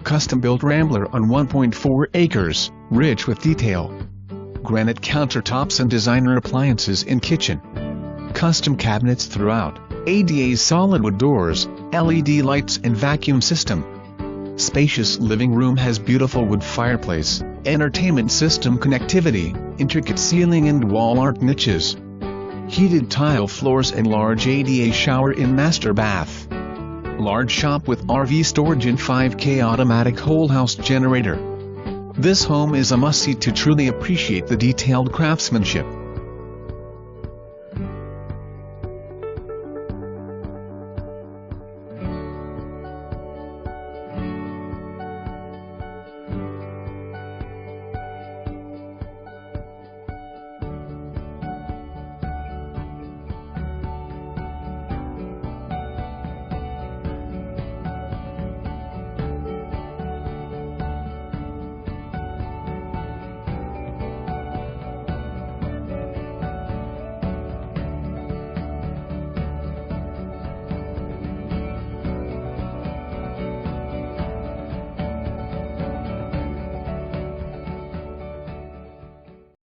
custom-built rambler on 1.4 acres, rich with detail. Granite countertops and designer appliances in kitchen. Custom cabinets throughout, ADA solid wood doors, LED lights and vacuum system. Spacious living room has beautiful wood fireplace, entertainment system connectivity, intricate ceiling and wall art niches. Heated tile floors and large ADA shower in master bath. Large shop with RV storage and 5K automatic whole house generator. This home is a must-see to truly appreciate the detailed craftsmanship.